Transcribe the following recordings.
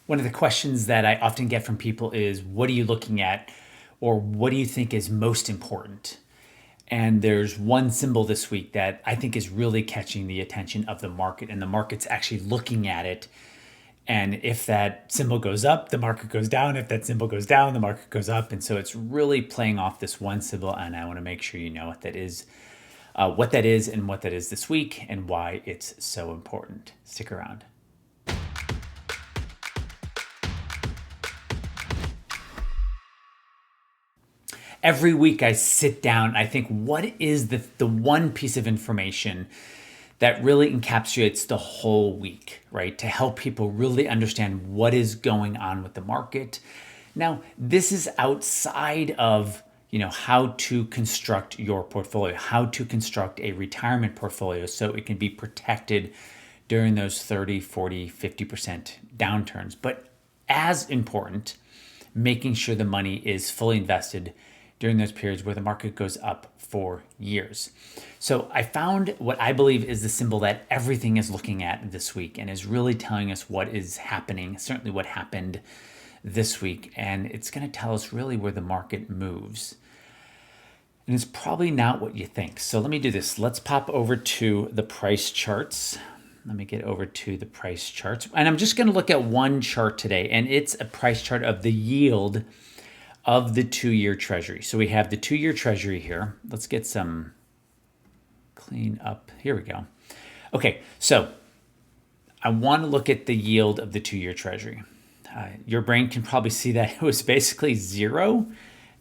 One of the questions that I often get from people is, what are you looking at? Or what do you think is most important? And there's one symbol this week that I think is really catching the attention of the market, and the market's actually looking at it. And if that symbol goes up, the market goes down. If that symbol goes down, the market goes up. And so it's really playing off this one symbol. And I want to make sure you know what that is, and what that is this week, and why it's so important. Stick around. Every week I sit down, I think, what is the one piece of information that really encapsulates the whole week, right? To help people really understand what is going on with the market. Now, this is outside of, how to construct your portfolio, how to construct a retirement portfolio so it can be protected during those 30, 40, 50% downturns. But as important, making sure the money is fully invested during those periods where the market goes up for years. So I found what I believe is the symbol that everything is looking at this week and is really telling us what is happening, certainly what happened this week. And it's going to tell us really where the market moves. And it's probably not what you think. So let me do this. Let's pop over to the price charts. Let me get over to the price charts. And I'm just going to look at one chart today, and it's a price chart of the yield of the 2-year treasury. So we have the 2-year treasury here. Let's get some clean up. Here we go. Okay, so I want to look at the yield of the 2-year treasury. Your brain can probably see that it was basically zero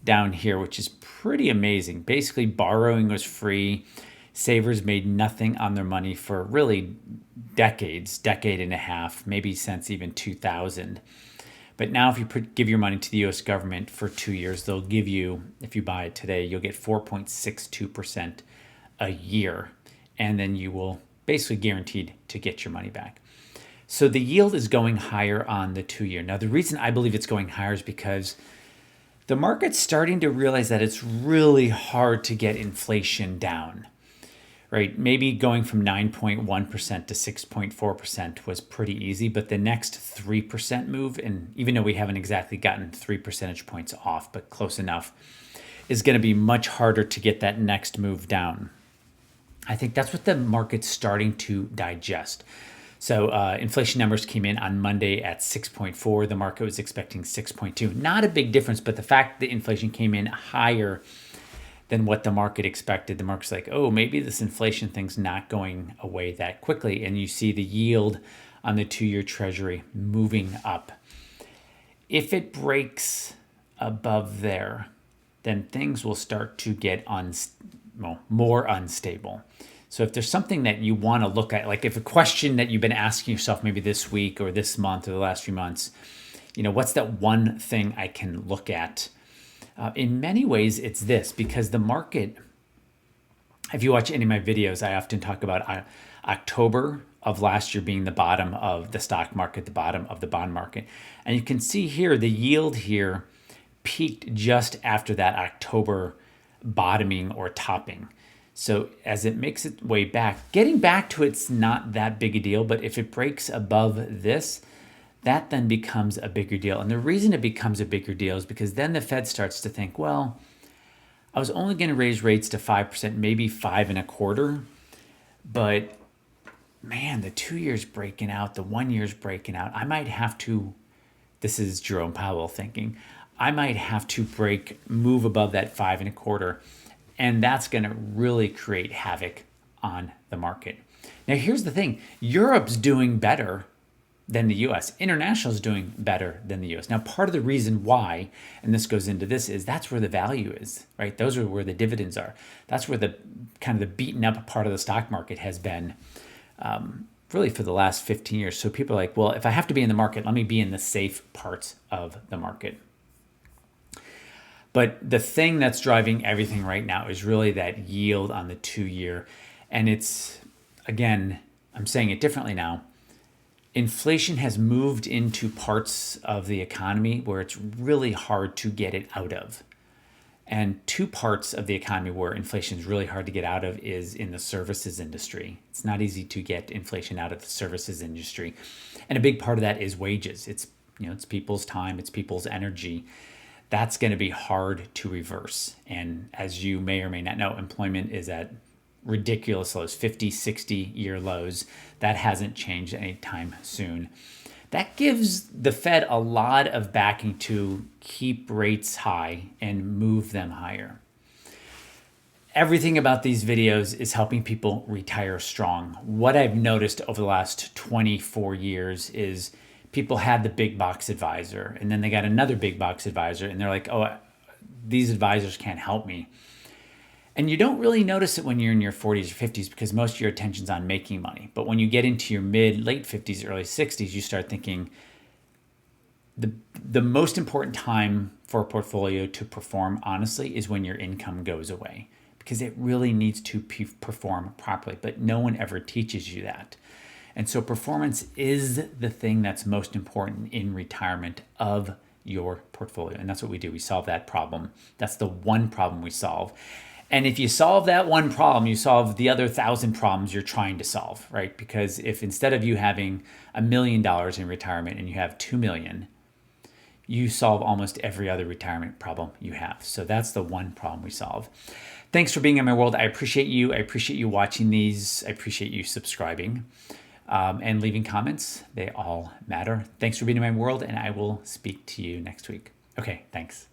down here, which is pretty amazing. Basically, borrowing was free. Savers made nothing on their money for really decade and a half, maybe since even 2000. But now if you give your money to the U.S. government for 2 years, they'll give you, if you buy it today, you'll get 4.62% a year. And then you will basically guaranteed to get your money back. So the yield is going higher on the 2-year. Now, the reason I believe it's going higher is because the market's starting to realize that it's really hard to get inflation down. Right, maybe going from 9.1% to 6.4% was pretty easy, but the next 3% move, and even though we haven't exactly gotten 3 percentage points off, but close enough, is going to be much harder to get that next move down. I think that's what the market's starting to digest. So inflation numbers came in on Monday at 6.4. The market was expecting 6.2. Not a big difference, but the fact that inflation came in higher than what the market expected. The market's like, oh, maybe this inflation thing's not going away that quickly. And you see the yield on the 2-year treasury moving up. If it breaks above there, then things will start to get more unstable. So if there's something that you want to look at, like if a question that you've been asking yourself maybe this week or this month or the last few months, what's that one thing I can look at? In many ways, it's this, because the market, if you watch any of my videos, I often talk about October of last year being the bottom of the stock market, the bottom of the bond market. And you can see here, the yield here peaked just after that October bottoming or topping. So as it makes its way back, getting back to it's not that big a deal, but if it breaks above this, that then becomes a bigger deal. And the reason it becomes a bigger deal is because then the Fed starts to think, well, I was only going to raise rates to 5%, maybe 5.25%, but man, the 2 years breaking out, the 1 year's breaking out. I might have to, this is Jerome Powell thinking, I might have to move above that 5.25%, and that's going to really create havoc on the market. Now, here's the thing. Europe's doing better than the U.S. International is doing better than the U.S. Now, part of the reason why, and this goes into this, is that's where the value is, right? Those are where the dividends are. That's where the kind of the beaten up part of the stock market has been really for the last 15 years. So people are like, well, if I have to be in the market, let me be in the safe parts of the market. But the thing that's driving everything right now is really that yield on the 2-year. And it's, again, I'm saying it differently now. Inflation has moved into parts of the economy where it's really hard to get it out of. And two parts of the economy where inflation is really hard to get out of is in the services industry. It's not easy to get inflation out of the services industry. And a big part of that is wages. It's It's people's time, it's people's energy. That's going to be hard to reverse. And as you may or may not know, employment is at ridiculous lows, 50, 60-year lows. That hasn't changed anytime soon. That gives the Fed a lot of backing to keep rates high and move them higher. Everything about these videos is helping people retire strong. What I've noticed over the last 24 years is people had the big box advisor, and then they got another big box advisor, and they're like, oh, these advisors can't help me. And you don't really notice it when you're in your 40s or 50s because most of your attention's on making money. But when you get into your late 50s, early 60s, you start thinking the most important time for a portfolio to perform, honestly, is when your income goes away, because it really needs to perform properly. But no one ever teaches you that. And so performance is the thing that's most important in retirement of your portfolio. And that's what we do. We solve that problem. That's the one problem we solve. And if you solve that one problem, you solve the other 1,000 problems you're trying to solve, right? Because if instead of you having $1 million in retirement and you have 2 million, you solve almost every other retirement problem you have. So that's the one problem we solve. Thanks for being in my world. I appreciate you. I appreciate you watching these. I appreciate you subscribing and leaving comments. They all matter. Thanks for being in my world, and I will speak to you next week. Okay, thanks.